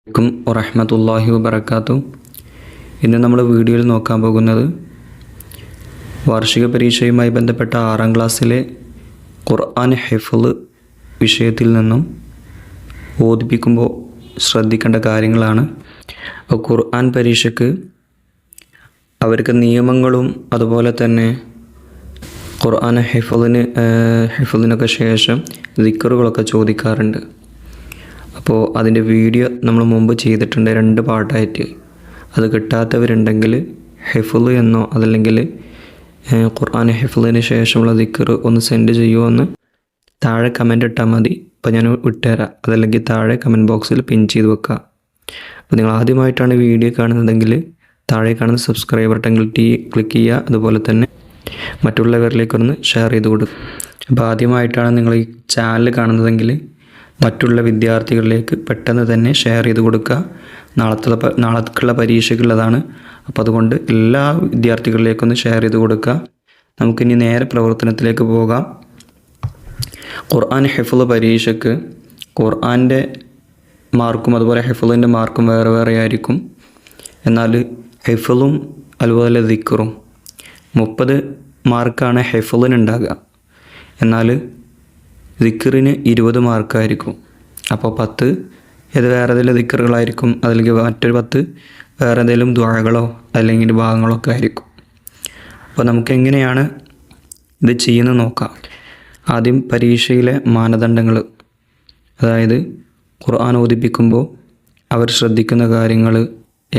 അലൈക്കും വറഹ്മത്തുള്ളാഹി വബറകാതുഹു. ഇന്ന് നമ്മൾ വീഡിയോയിൽ നോക്കാൻ പോകുന്നത് വാർഷിക പരീക്ഷയുമായി ബന്ധപ്പെട്ട 6ാം ക്ലാസ്സിലെ ഖുർആൻ ഹിഫ്ള് വിഷയത്തിൽ നിന്നും ഓതിപ്പിക്കുമ്പോൾ ശ്രദ്ധിക്കേണ്ട കാര്യങ്ങളാണ്. അപ്പോൾ ഖുർആൻ പരീക്ഷയ്ക്ക് അവർക്ക് നിയമങ്ങളും അതുപോലെ തന്നെ ഖുർആൻ ഹിഫ്ളിനൊക്കെ ശേഷം ദിക്റുകളൊക്കെ ചോദിക്കാറുണ്ട്. അപ്പോൾ അതിൻ്റെ വീഡിയോ നമ്മൾ മുമ്പ് ചെയ്തിട്ടുണ്ട് 2 പാർട്ടായിട്ട്. അത് കിട്ടാത്തവരുണ്ടെങ്കിൽ ഹിഫ്ള് എന്നോ അതല്ലെങ്കിൽ ഖുർആൻ ഹിഫ്ളിന് ശേഷമുള്ള ദിക്ർ ഒന്ന് സെൻഡ് ചെയ്യുമോ താഴെ കമൻ്റ് ഇട്ടാൽ മതി. അപ്പോൾ ഞാൻ ഇട്ടുതരാം. അതല്ലെങ്കിൽ താഴെ കമൻറ്റ് ബോക്സിൽ പിൻ ചെയ്ത് വെക്കുക. അപ്പോൾ നിങ്ങൾ ആദ്യമായിട്ടാണ് വീഡിയോ കാണുന്നതെങ്കിൽ താഴെ കാണുന്ന സബ്സ്ക്രൈബ് ബട്ടൺ ക്ലിക്ക് ചെയ്യുക. അതുപോലെ തന്നെ മറ്റുള്ളവരിലേക്കൊന്ന് ഷെയർ ചെയ്ത് കൊടുക്കുക. അപ്പോൾ ആദ്യമായിട്ടാണ് നിങ്ങൾ ഈ ചാനൽ കാണുന്നതെങ്കിൽ മറ്റുള്ള വിദ്യാർത്ഥികളിലേക്ക് പെട്ടെന്ന് തന്നെ ഷെയർ ചെയ്ത് കൊടുക്കുക. നാളത്തേക്കുള്ള പരീക്ഷയ്ക്കുള്ളതാണ്. അപ്പോൾ അതുകൊണ്ട് എല്ലാ വിദ്യാർത്ഥികളിലേക്കൊന്ന് ഷെയർ ചെയ്ത് കൊടുക്കുക. നമുക്കിനി നേരെ പ്രവർത്തനത്തിലേക്ക് പോകാം. ഖുർആൻ ഹിഫ്ള് പരീക്ഷയ്ക്ക് ഖുർആൻ്റെ മാർക്കും അതുപോലെ ഹിഫ്ളിൻ്റെ മാർക്കും വേറെ വേറെ ആയിരിക്കും. എന്നാൽ ഹിഫ്ളും അതുപോലെ ദിക്റും 30 മാർക്കാണ് ഹിഫ്ളിനുണ്ടാകുക. എന്നാൽ ദിക്റിന് 20 മാർക്കായിരിക്കും. അപ്പോൾ 10 ഇത് വേറെ ഏതെങ്കിലും ദിക്റുകളായിരിക്കും, അതല്ലെങ്കിൽ മറ്റൊരു 10 വേറെ ഏതെങ്കിലും ദുആകളോ അല്ലെങ്കിൽ ഭാഗങ്ങളോ ഒക്കെ ആയിരിക്കും. അപ്പോൾ നമുക്ക് എങ്ങനെയാണ് ഇത് ചെയ്യുന്നത് നോക്കാം. ആദ്യം പരീക്ഷയിലെ മാനദണ്ഡങ്ങൾ, അതായത് ഖുർആൻ ഓതിപ്പിക്കുമ്പോൾ അവർ ശ്രദ്ധിക്കുന്ന കാര്യങ്ങൾ,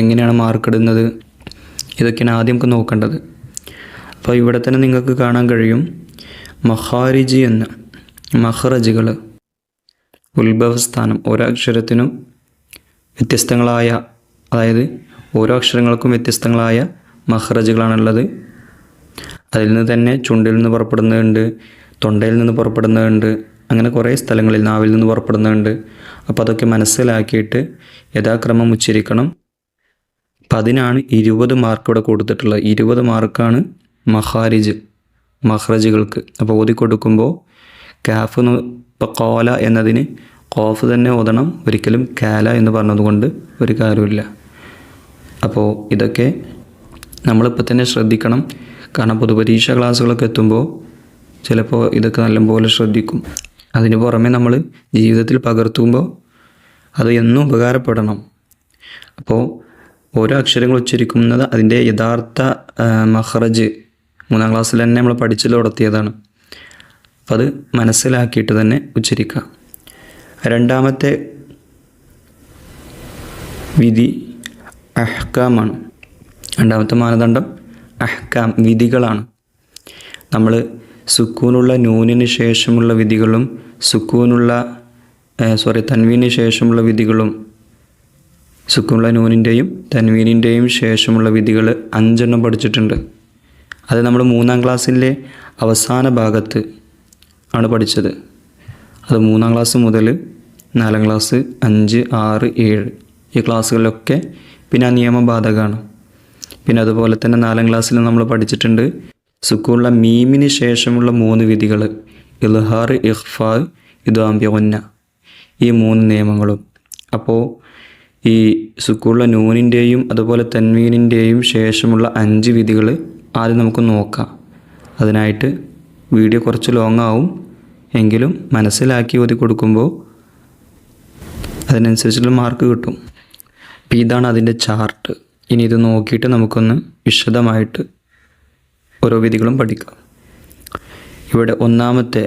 എങ്ങനെയാണ് മാർക്കിടുന്നത്, ഇതൊക്കെയാണ് ആദ്യം നമുക്ക് നോക്കേണ്ടത്. അപ്പോൾ ഇവിടെ തന്നെ നിങ്ങൾക്ക് കാണാൻ കഴിയും മഖാരിജ് എന്ന മഖ്റജുകൾ, ഉത്ഭവസ്ഥാനം. ഓരോ അക്ഷരത്തിനും വ്യത്യസ്തങ്ങളായ, അതായത് ഓരോ അക്ഷരങ്ങൾക്കും വ്യത്യസ്തങ്ങളായ മഖ്റജുകളാണുള്ളത്. അതിൽ നിന്ന് തന്നെ ചുണ്ടിൽ നിന്ന് പുറപ്പെടുന്നതുണ്ട്, തൊണ്ടയിൽ നിന്ന് പുറപ്പെടുന്നതുണ്ട്, അങ്ങനെ കുറേ സ്ഥലങ്ങളിൽ നാവിൽ നിന്ന് പുറപ്പെടുന്നതുണ്ട്. അപ്പോൾ അതൊക്കെ മനസ്സിലാക്കിയിട്ട് യഥാക്രമം ഉച്ചരിക്കണം. അപ്പം അതിനാണ് 20 മാർക്ക് ഇവിടെ കൊടുത്തിട്ടുള്ളത്. 20 മാർക്കാണ് മഖ്റജുകൾക്ക്. അപ്പോൾ ഓതി കൊടുക്കുമ്പോൾ കാഫ് ഇപ്പോൾ കോല എന്നതിന് കോഫ് തന്നെ ഓതണം, ഒരിക്കലും കാല എന്ന് പറഞ്ഞതുകൊണ്ട് ഒരു കാര്യമില്ല. അപ്പോൾ ഇതൊക്കെ നമ്മളിപ്പോൾ തന്നെ ശ്രദ്ധിക്കണം. കാരണം പൊതുപരീക്ഷ ക്ലാസ്സുകളൊക്കെ എത്തുമ്പോൾ ചിലപ്പോൾ ഇതൊക്കെ നല്ലപോലെ ശ്രദ്ധിക്കും. അതിന് പുറമെ നമ്മൾ ജീവിതത്തിൽ പകർത്തുമ്പോൾ അത് എന്നും ഉപകാരപ്പെടണം. അപ്പോൾ ഓരോ അക്ഷരങ്ങൾ ഉച്ചരിക്കുന്നത് അതിൻ്റെ യഥാർത്ഥ മഖ്റജ് 3ാം ക്ലാസ്സിൽ തന്നെ നമ്മൾ പഠിച്ചു തുടത്തിയതാണ്. അപ്പോൾ അത് മനസ്സിലാക്കിയിട്ട് തന്നെ ഉച്ചരിക്കുക. രണ്ടാമത്തെ വിധി അഹ്കാമാണ്. രണ്ടാമത്തെ മാനദണ്ഡം അഹ്കാം, വിധികളാണ്. നമ്മൾ സുക്കൂനുള്ള നൂനിന് ശേഷമുള്ള വിധികളും തൻവീന് ശേഷമുള്ള വിധികളും, സുക്കൂനുള്ള നൂനിൻ്റെയും തൻവീനിൻ്റെയും ശേഷമുള്ള വിധികൾ 5 എണ്ണം പഠിച്ചിട്ടുണ്ട്. അത് നമ്മൾ 3ാം ക്ലാസ്സിലെ അവസാന ഭാഗത്ത് ആണ് പഠിച്ചത്. അത് 3ാം ക്ലാസ് മുതൽ 4ാം ക്ലാസ്, 5, 6, 7 ഈ ക്ലാസ്സുകളിലൊക്കെ പിന്നെ ആ നിയമം ബാധകമാണ്. പിന്നെ അതുപോലെ തന്നെ 4ാം ക്ലാസ്സിൽ നമ്മൾ പഠിച്ചിട്ടുണ്ട് സുക്കൂനുള്ള മീമിന് ശേഷമുള്ള 3 വിധികൾ, ഇൽഹാർ, ഇഖ്ഫാ, ഇദ്ഗാം ബിഗുന്ന, ഈ 3 നിയമങ്ങളും. അപ്പോൾ ഈ സുക്കൂനുള്ള നൂനിൻ്റെയും അതുപോലെ തൻവീനിൻ്റെയും ശേഷമുള്ള 5 വിധികൾ ആദ്യം നമുക്ക് നോക്കാം. അതിനായിട്ട് വീഡിയോ കുറച്ച് ലോങ് ആവും, എങ്കിലും മനസ്സിലാക്കി ഓതി കൊടുക്കുമ്പോൾ അതിനനുസരിച്ചുള്ള മാർക്ക് കിട്ടും. അപ്പോൾ ഇതാണ് അതിൻ്റെ ചാർട്ട്. ഇനി ഇത് നോക്കിയിട്ട് നമുക്കൊന്ന് വിശദമായിട്ട് ഓരോ വിധികളും പഠിക്കാം. ഇവിടെ ഒന്നാമത്തെ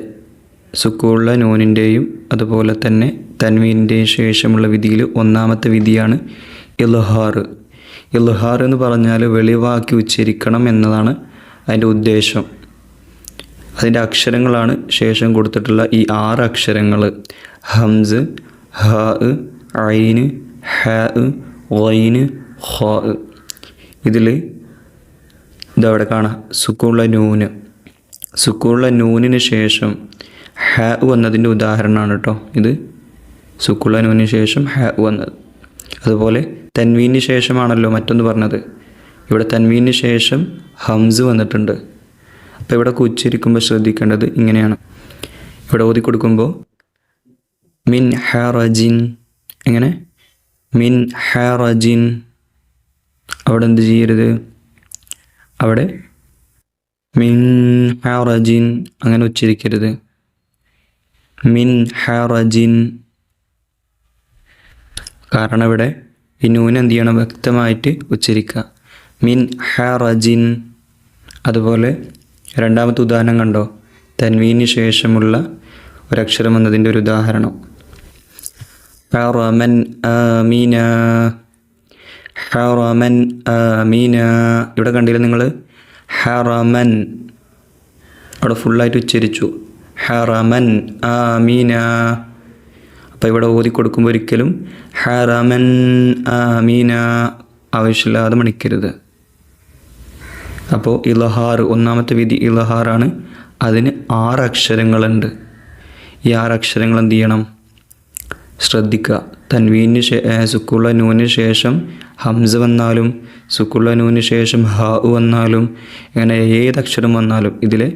സുക്കൂനുള്ള നൂനിൻ്റെയും അതുപോലെ തന്നെ തൻവീനിൻ്റെയും ശേഷമുള്ള വിധിയിൽ ഒന്നാമത്തെ വിധിയാണ് ഇൽഹാർ. ഇൽഹാർ എന്ന് പറഞ്ഞാൽ വെളിവാക്കി ഉച്ചരിക്കണം എന്നതാണ് അതിൻ്റെ ഉദ്ദേശം. അതിൻ്റെ അക്ഷരങ്ങളാണ് ശേഷം കൊടുത്തിട്ടുള്ള ഈ 6 അക്ഷരങ്ങൾ: ഹംസ്, ഹ, ഐന്, ഹ, ഗൈന്, ഖ. ഇതിൽ ഇതവിടെ കാണാം സുക്കൂനുള്ള നൂനിന് ശേഷം ഹ വന്നതിൻ്റെ ഉദാഹരണമാണ് കേട്ടോ ഇത്. സുക്കൂനുള്ള നൂനിന് ശേഷം ഹ വന്നത്. അതുപോലെ തൻവീന് ശേഷമാണല്ലോ മറ്റൊന്ന് പറഞ്ഞത്. ഇവിടെ തൻവീന് ശേഷം ഹംസ് വന്നിട്ടുണ്ട്. അപ്പോൾ ഇവിടെ ഉച്ചരിക്കുമ്പോൾ ശ്രദ്ധിക്കേണ്ടത് ഇങ്ങനെയാണ്. ഇവിടെ ഓതി കൊടുക്കുമ്പോൾ മിൻ ഹറജിൻ, എങ്ങനെ മിൻ ഹറജിൻ, അവിടെ എന്ത് ചെയ്യരുത്, അവിടെ മിൻ ഹറജിൻ അങ്ങനെ ഉച്ചരിക്കരുത്. മിൻ ഹറജിൻ, കാരണം ഇവിടെ ഈ നൂന് എന്ത് ചെയ്യണം, വ്യക്തമായിട്ട് ഉച്ചരിക്കുക. മിൻ ഹറജിൻ. അതുപോലെ രണ്ടാമത്തെ ഉദാഹരണം കണ്ടോ, തൻവീന് ശേഷമുള്ള ഒരക്ഷരം എന്നതിൻ്റെ ഒരു ഉദാഹരണം. ഹറമൻ ആമീന, ഹറമൻ ആമീന. ഇവിടെ കണ്ടില്ല നിങ്ങൾ, ഹറമൻ അവിടെ ഫുള്ളായിട്ട് ഉച്ചരിച്ചു, ഹറമൻ ആമീന. അപ്പോൾ ഇവിടെ ഓതി കൊടുക്കുമ്പോൾ ഒരിക്കലും ഹറമൻ ആമീന ആവശ്യമില്ലാതെ മണിക്കരുത്. അപ്പോൾ ഇലഹാർ, ഒന്നാമത്തെ വിധി ഇലഹാറാണ്. അതിന് 6 അക്ഷരങ്ങളുണ്ട്. ഈ 6 അക്ഷരങ്ങൾ എന്ത് ചെയ്യണം, ശ്രദ്ധിക്കുക. തൻവീന് സുക്കുള്ള നൂന് ശേഷം ഹംസ വന്നാലും സുക്കുള്ള നൂന് ശേഷം ഹ വന്നാലും അങ്ങനെ ഏതക്ഷരം വന്നാലും, ഇതിലെ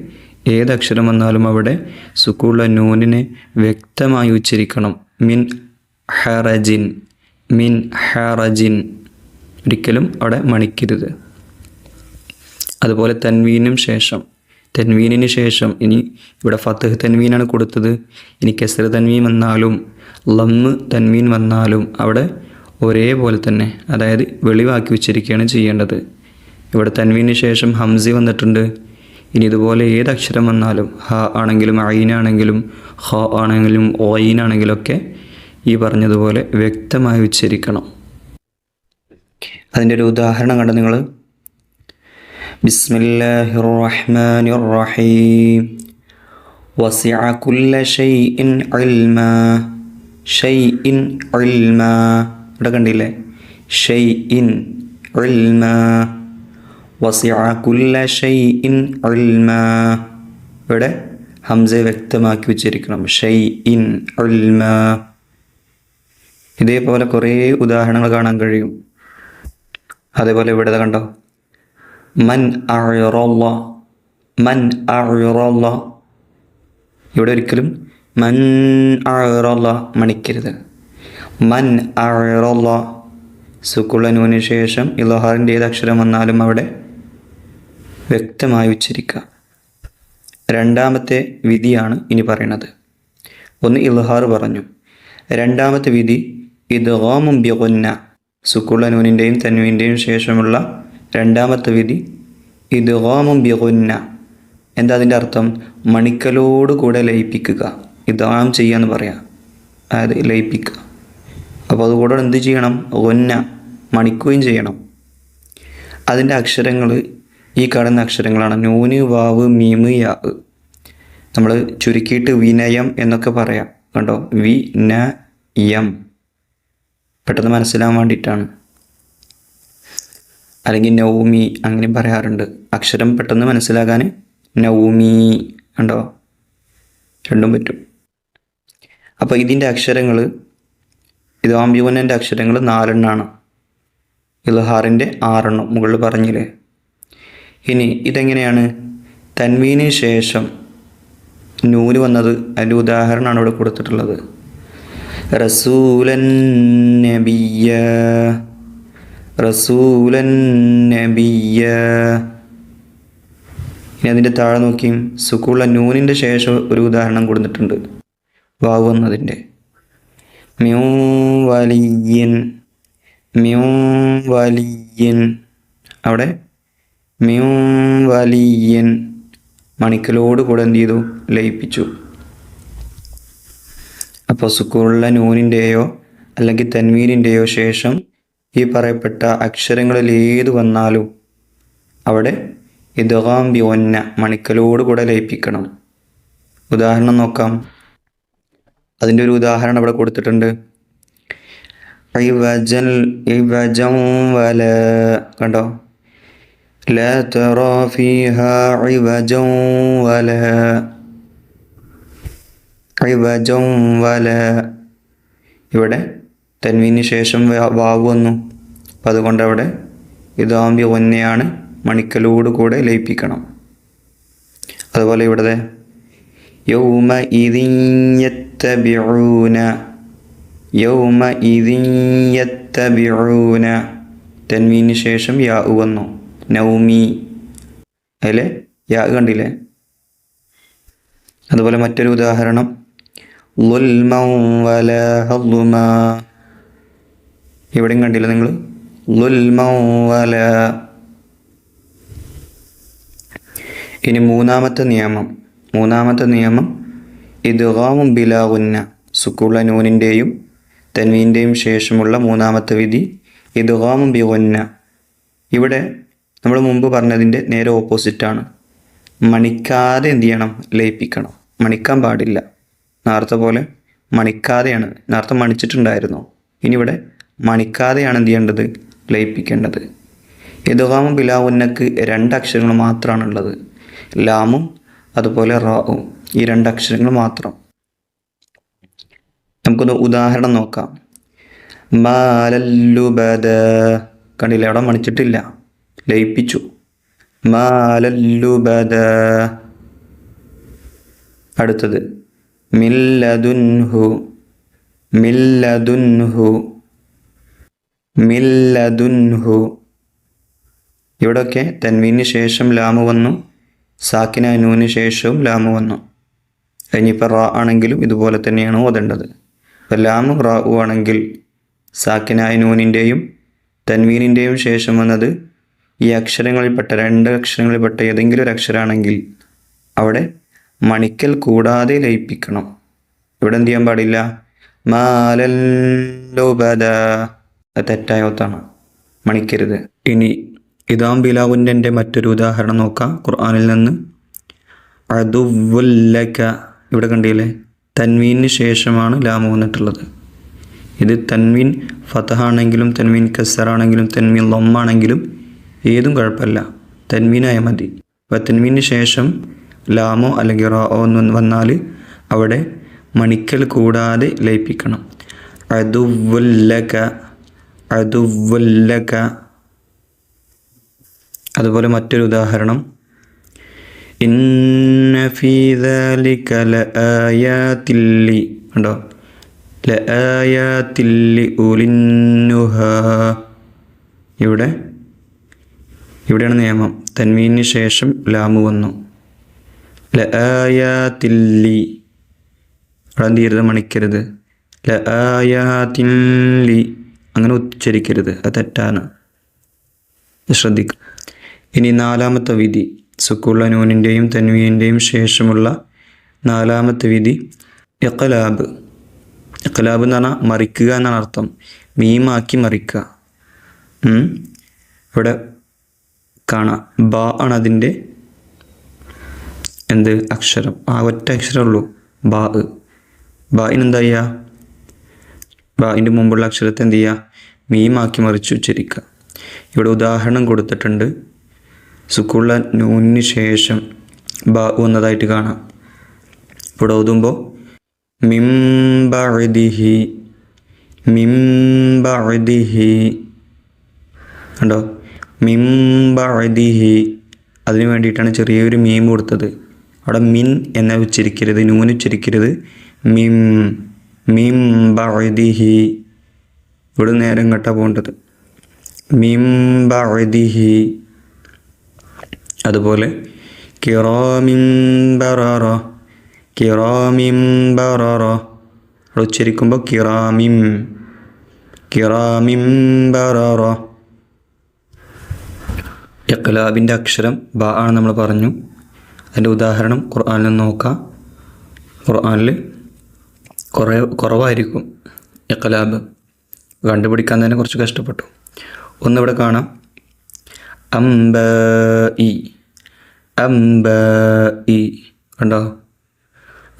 ഏതക്ഷരം വന്നാലും അവിടെ സുക്കുള്ള നൂനിനെ വ്യക്തമായി ഉച്ചരിക്കണം. മിൻ ഹറജിൻ, മിൻ ഹറജിൻ, ഒരിക്കലും അവിടെ മണിക്കരുത്. അതുപോലെ തൻവീനിന് ശേഷം ഇനി ഇവിടെ ഫത്ഹ് തൻവീനാണ് കൊടുത്തത്. ഇനി കസ്ര തൻവീൻ വന്നാലും ലമ്മ് തൻവീൻ വന്നാലും അവിടെ ഒരേപോലെ തന്നെ, അതായത് വെളിവാക്കി ഉച്ചരിക്കുകയാണ് ചെയ്യേണ്ടത്. ഇവിടെ തൻവീന് ശേഷം ഹംസി വന്നിട്ടുണ്ട്. ഇനി ഇതുപോലെ ഏതക്ഷരം വന്നാലും, ഹ ആണെങ്കിലും ഐനാണെങ്കിലും ഹ ആണെങ്കിലും ഓയിനാണെങ്കിലും ഒക്കെ ഈ പറഞ്ഞതുപോലെ വ്യക്തമായി ഉച്ചരിക്കണം. അതിൻ്റെ ഒരു ഉദാഹരണം കണ്ട നിങ്ങൾ, ബിസ്മില്ലാഹിർ റഹ്മാനിർ റഹീം വസിഅ കുല്ല ഷൈഇൻ ഇൽമാ, ഷൈഇൻ ഇൽമാ. ഇവിടെ കണ്ടില്ലേ, ഷൈഇൻ ഇൽമാ, വസിഅ കുല്ല ഷൈഇൻ ഇൽമാ. ഇവിടെ ഹംസ വ്യക്തമാക്കി ഉച്ചരിക്കണം, ഷൈഇൻ ഇൽമാ. ഇതേപോലെ കുറേ ഉദാഹരണങ്ങൾ കാണാൻ കഴിയും. അതേപോലെ ഇവിടെ കണ്ടോ, മൻ അഅറള, മൻ അഅറള. ഇവിടെ ഒരിക്കലും മൻ അഅറള മണിക്കരുത്. മൻ അഅറള, സുക്കുള്ള നൂന് ശേഷം ഇൽഹാറിൻ്റെ ഏത് അക്ഷരം വന്നാലും അവിടെ വ്യക്തമായി ഉച്ചരിക്കുക. രണ്ടാമത്തെ വിധിയാണ് ഇനി പറയുന്നത്. ഒന്ന് ഇൽഹാർ പറഞ്ഞു. രണ്ടാമത്തെ വിധി ഇദ്ഗാമും ബിഗുന്ന, സുക്കുള്ള നൂനിൻ്റെയും തൻവീൻ്റെയും ശേഷമുള്ള രണ്ടാമത്തെ വിധി ഇദ്ഗാമും ബിഗുന്ന. എന്താ അതിൻ്റെ അർത്ഥം? മണിക്കലോട് കൂടെ ലയിപ്പിക്കുക, ഇദ്ഗാം ചെയ്യാന്ന് പറയാം, അതായത് ലയിപ്പിക്കുക. അപ്പോൾ അതുകൂടെ എന്ത് ചെയ്യണം? ഗുന്ന, മണിക്കുകയും ചെയ്യണം. അതിൻ്റെ അക്ഷരങ്ങൾ ഈ കാണുന്ന അക്ഷരങ്ങളാണ് നൂന്, വാവ്, മീമ്, യാ. നമ്മൾ ചുരുക്കിയിട്ട് വിനയം എന്നൊക്കെ പറയാം. കണ്ടോ, വിനയം, പെട്ടെന്ന് മനസ്സിലാവാൻ വേണ്ടിയിട്ടാണ്. അല്ലെങ്കിൽ നൗമി അങ്ങനെയും പറയാറുണ്ട്. അക്ഷരം പെട്ടെന്ന് മനസ്സിലാകാൻ നൗമി, കണ്ടോ, രണ്ടും പറ്റും. അപ്പോൾ ഇതിൻ്റെ അക്ഷരങ്ങൾ, ഇത് ആംബിഗുന്നൻ്റെ അക്ഷരങ്ങൾ 4 എണ്ണമാണ്, ഇൽഹാറിൻ്റെ 6 എണ്ണം മുകളിൽ പറഞ്ഞില്ലേ. ഇനി ഇതെങ്ങനെയാണ്? തൻവീന് ശേഷം നൂന് വന്നത്, അതിൻ്റെ ഉദാഹരണമാണ് ഇവിടെ കൊടുത്തിട്ടുള്ളത്. റസൂലൻ നബിയ്യ, റസൂലൻ നബിയ്യ. ഇനി അതിൻ്റെ താഴെ നോക്കിയും സുക്കുള്ള നൂനിൻ്റെ ശേഷം ഒരു ഉദാഹരണം കൊടുത്തിട്ടുണ്ട്, വാവ് വന്നതിൻ്റെ. മ്യൂ വലിയൻ, മ്യൂ വലിയൻ. അവിടെ മ്യൂ വലിയൻ മണിക്കലോട് കൂടെ എന്ത് ചെയ്തു? ലയിപ്പിച്ചു. അപ്പോൾ സുക്കൂറുള്ള നൂനിൻ്റെയോ അല്ലെങ്കിൽ തൻവീനിൻ്റെയോ ശേഷം ഈ പറയപ്പെട്ട അക്ഷരങ്ങളിൽ ഏത് വന്നാലും അവിടെ ഇദ്ഗാം ബിഗുന്ന, മണിക്കലോട് കൂടെ ലയിപ്പിക്കണം. ഉദാഹരണം നോക്കാം. അതിൻ്റെ ഒരു ഉദാഹരണം ഇവിടെ കൊടുത്തിട്ടുണ്ട്. ഇവജൻ, ഇവജൻ വല. കണ്ടോ, ലാ തറാ ഫീഹാ ഇവജൻ വല, ഇവജൻ വല. ഇവിടെ തൻവീന് ശേഷം വാവ് വന്നു. അപ്പം അതുകൊണ്ട് അവിടെ ഇദ്ഗാം ബിഗുന്നയാണ്, മണിക്കലോട് കൂടെ ലയിപ്പിക്കണം. അതുപോലെ ഇവിടെ യൗമ ഇദിൻ യത്തബിഊന, യൗമ ഇദിൻ യത്തബിഊന, തൻവീന് ശേഷം യാ വന്നു. നൗമി, അതിലെ യാ കണ്ടില്ലേ? അതുപോലെ മറ്റൊരു ഉദാഹരണം ളുൽമൻ വലാ ഹളുമാ, ഇവിടെയും കണ്ടില്ല നിങ്ങൾ? ളുൽമൻ വലാ. ഇനി മൂന്നാമത്തെ നിയമം ഇദ്ഗാമും ബിലാ ഗുന്ന, സുക്കൂള്ള നൂനിൻ്റെയും തൻവീൻ്റെയും ശേഷമുള്ള മൂന്നാമത്തെ വിധി ഇദ്ഗാമും ബി ഗുന്ന. ഇവിടെ നമ്മൾ മുമ്പ് പറഞ്ഞതിൻ്റെ നേരെ ഓപ്പോസിറ്റാണ്. മണിക്കാതെ എന്ത് ചെയ്യണം? ലയിപ്പിക്കണം. മണിക്കാൻ പാടില്ല. നേരത്തെ പോലെ മണിക്കാതെയാണ്. നേരത്തെ മണിച്ചിട്ടുണ്ടായിരുന്നു. ഇനി ഇവിടെ മണിക്കാതെയാണ് എന്ത് ചെയ്യേണ്ടത്? ലയിപ്പിക്കേണ്ടത്. ഇദ്ഗാമും ബിലാ ഗുന്നക്ക് 2 അക്ഷരങ്ങൾ മാത്രമാണുള്ളത്. ലാമും അതുപോലെ റാവും, ഈ 2 അക്ഷരങ്ങൾ മാത്രം. നമുക്കൊന്ന് ഉദാഹരണം നോക്കാം. മാലല്ലുബദ, കണ്ടില്ല? അവിടെ മണിച്ചിട്ടില്ല, ലയിപ്പിച്ചു. മാലല്ലുബദ. അടുത്തത് മില്ലദുൻഹു, ഇവിടെയൊക്കെ തൻവീന് ശേഷം ലാമ് വന്നു, സാക്കിനായ നൂന് ശേഷവും ലാമ് വന്നു. ഇനിയിപ്പോൾ റാ ആണെങ്കിലും ഇതുപോലെ തന്നെയാണ് ഓതേണ്ടത്. അപ്പോൾ ലാമ് റാഉ ആണെങ്കിൽ സാക്കിനായ നൂനിൻ്റെയും തൻവീനിൻ്റെയും ശേഷം വന്നത് ഈ അക്ഷരങ്ങളിൽപ്പെട്ട 2 അക്ഷരങ്ങളിൽപ്പെട്ട ഏതെങ്കിലും ഒരു അക്ഷരമാണെങ്കിൽ അവിടെ മണിക്കൽ കൂടാതെ ലയിപ്പിക്കണം. ഇവിടെ എന്ത് ചെയ്യാൻ പാടില്ല? മാലല്ലുബദ, തെറ്റായ ഒത്താണ്, മണിക്കരുത്. ഇനി ഇദാം ബിലാവുൻ്റെ മറ്റൊരു ഉദാഹരണം നോക്കാം ഖുർആനിൽ നിന്ന്. അദുവ്വുല്ലക, ഇവിടെ കണ്ടില്ലേ? തൻവീന് ശേഷമാണ് ലാമ് വന്നിട്ടുള്ളത്. ഇത് തൻവീൻ ഫതഹാണെങ്കിലും തൻവീൻ കസറാണെങ്കിലും തൻവീൻ ലമ്മാണെങ്കിലും ഏതും കുഴപ്പമില്ല, തൻവീനായ മതി. അപ്പോൾ തൻവീന് ശേഷം ലാമോ അല്ലെങ്കിൽ റാഓ എന്ന് വന്നാൽ അവിടെ മണിക്കൽ കൂടാതെ ലയിപ്പിക്കണം. അദുവ്വുല്ലക. അതുപോലെ മറ്റൊരു ഉദാഹരണം ഇന്ന ഫീ ദാലിക ലആയാതിൽ ലി, കണ്ടോ? ലആയാതിൽ ലി ഉലിന്നുഹാ. ഇവിടെയാണ് നിയമം. തൻവീന് ശേഷം ലാമ് വന്നു. ലആയാതിൽ ലി, അവിടെ എന്ത് ചെയ്യരുത്? മണിക്കരുത്. ലആയാതിൽ ലി അങ്ങനെ ഉച്ചരിക്കരുത്, അത് തെറ്റാണ്, ശ്രദ്ധിക്കുക. ഇനി 4ാമത്തെ വിധി, സുക്കൂള്ള നൂനിൻ്റെയും തൻവീനിൻ്റെയും ശേഷമുള്ള 4ാമത്തെ വിധി ഇഖ്ലാബ്. ഇഖ്ലാബ് എന്ന് പറഞ്ഞാൽ മറിക്കുക എന്നാണ് അർത്ഥം. മീമാക്കി മറിക്കുക. ഇവിടെ കാണാം, ബാ ആണ് അതിൻ്റെ അക്ഷരം. ആ ഒറ്റ അക്ഷരമുള്ളൂ, ബാ. ബായിനെന്താ ചെയ്യുക? ബായിൻ്റെ മുമ്പുള്ള അക്ഷരത്തെ എന്ത് ചെയ്യുക? മീമാക്കി മറിച്ച് ഉച്ചരിക്കുക. ഇവിടെ ഉദാഹരണം കൊടുത്തിട്ടുണ്ട്. സുക്കൂള്ള നൂനിന് ശേഷം ബാ വന്നതായിട്ട് കാണാം. ഇവിടെ ഓതുമ്പോൾ മിൻ ബഅദിഹി, കണ്ടോ? മിൻ ബഅദിഹി, അതിന് വേണ്ടിയിട്ടാണ് ചെറിയൊരു മീം കൊടുത്തത്. അവിടെ മിൻ എന്ന ഉച്ചരിക്കരുത്, നൂന് ഉച്ചരിക്കരുത്. മിൻ ബഅദിഹി. ഇവിടെ നേരം കേട്ടാ പോകേണ്ടത്. മിൻ ബഅദിഹി. അതുപോലെ കിറാമിൻ ബററ, അവിടെ ഉച്ചരിക്കുമ്പോൾ കിറാമിൻ ബററ. ഇഖ്ലാബിൻ്റെ അക്ഷരം ബ ആണ് നമ്മൾ പറഞ്ഞു. അതിൻ്റെ ഉദാഹരണം ഖുർആനിൽ നിന്ന് നോക്കാം. ഖുർആനിൽ കുറവായിരിക്കും ഇഖ്ലാബ്, കണ്ടുപിടിക്കാൻ തന്നെ കുറച്ച് കഷ്ടപ്പെട്ടു. ഒന്നിവിടെ കാണാം, അംബഇ, കണ്ടോ?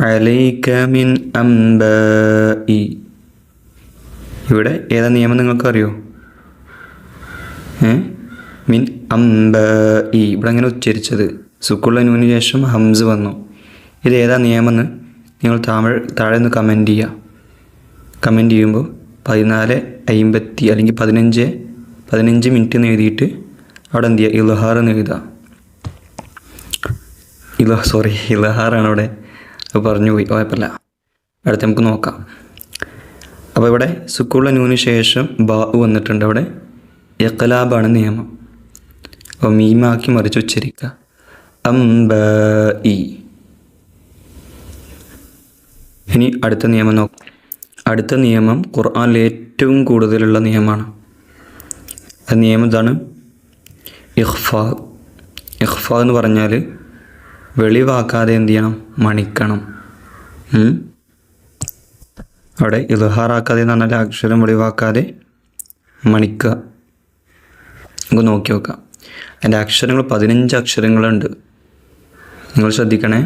അലൈക മിൻ അംബഇ. ഇവിടെ ഏതാ നിയമം നിങ്ങൾക്ക് അറിയോ? മിൻ അംബഇ. ഇവിടെ അങ്ങനെ ഉച്ചരിച്ചത്, സുക്കൂള്ള നൂന് ശേഷം ഹംസ് വന്നു. ഇത് ഏതാ നിയമമെന്ന് നിങ്ങൾ താഴെ നിന്ന് കമൻറ്റ് ചെയ്യുക. കമൻറ്റ് ചെയ്യുമ്പോൾ 14:50 അല്ലെങ്കിൽ 15 മിനിറ്റ് എന്ന് എഴുതിയിട്ട് അവിടെ എന്ത് ചെയ്യുക? ഇൽഹാർ എന്ന് എഴുതുക. ഇൽഹാറാണ് അവിടെ, അത് പറഞ്ഞു പോയി, കുഴപ്പമില്ല. അടുത്ത് നമുക്ക് നോക്കാം. അപ്പോൾ ഇവിടെ സുക്കൂനുള്ള നൂന് ശേഷം ബാ വന്നിട്ടുണ്ട്. അവിടെ ഇഖ്ലാബാണ് നിയമം. അപ്പോൾ മീമാക്കി മറിച്ച് ഉച്ചരിക്കുക. അംബഇ. ഇനി അടുത്ത നിയമം നോക്കാം. അടുത്ത നിയമം ഖുർആനിൽ ഏറ്റവും കൂടുതലുള്ള നിയമമാണ്. ആ നിയമം ഇതാണ്, ഇഖ്ഫാ. ഇഖ്ഫാ എന്ന് പറഞ്ഞാൽ വെളിവാക്കാതെ എന്ത് ചെയ്യണം? മണിക്കണം. അവിടെ ഇദ്ഹാറാക്കാതെ എന്ന് പറഞ്ഞാൽ അക്ഷരം വെളിവാക്കാതെ മണിക്കുക. നമുക്ക് നോക്കി നോക്കാം. അതിൻ്റെ അക്ഷരങ്ങൾ 15 അക്ഷരങ്ങളുണ്ട്. നിങ്ങൾ ശ്രദ്ധിക്കണേ,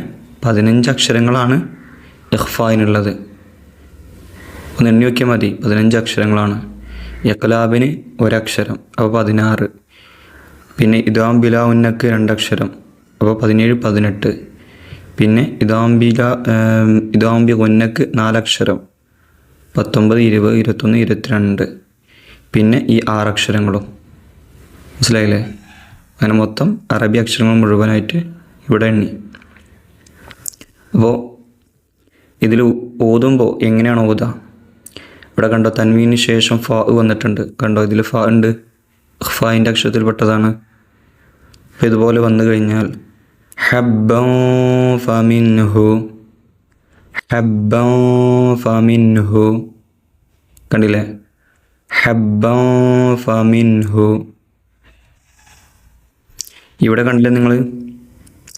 15 അക്ഷരങ്ങളാണ് ഇഖ്ഫായിനുള്ളത്. ഒന്ന് എണ്ണി നോക്കിയാൽ മതി. 15 അക്ഷരങ്ങളാണ്. ഇഖ്ലാബിന് ഒരക്ഷരം, അപ്പോൾ 16. പിന്നെ ഇദാം ബിലാ ഉന്നക്ക് 2 അക്ഷരം, അപ്പോൾ 17, 18. പിന്നെ ഇദാം ബി ഉന്നക്ക് 4 അക്ഷരം, 19, 20, 21, 22. പിന്നെ ഈ 6 അക്ഷരങ്ങളും. മനസ്സിലായില്ലേ? അങ്ങനെ മൊത്തം അറബി അക്ഷരങ്ങൾ മുഴുവനായിട്ട് ഇവിടെ എണ്ണി. അപ്പോൾ ഇതിൽ ഓതുമ്പോൾ എങ്ങനെയാണ് ഓതുക? ഇവിടെ കണ്ടോ, തൻവീന് ശേഷം ഫാ വന്നിട്ടുണ്ട്. കണ്ടോ, ഇതിൽ ഫാ ഉണ്ട്. ഫായിൻ്റെ അക്ഷരത്തിൽപ്പെട്ടതാണ്. അപ്പോൾ ഇതുപോലെ വന്നു കഴിഞ്ഞാൽ ഹബ്ബൻ ഫമിൻഹു, ഹബ്ബൻ ഫമിൻഹു. കണ്ടില്ലേ? ഹബ്ബൻ ഫമിൻഹു. ഇവിടെ കണ്ടില്ലേ നിങ്ങൾ,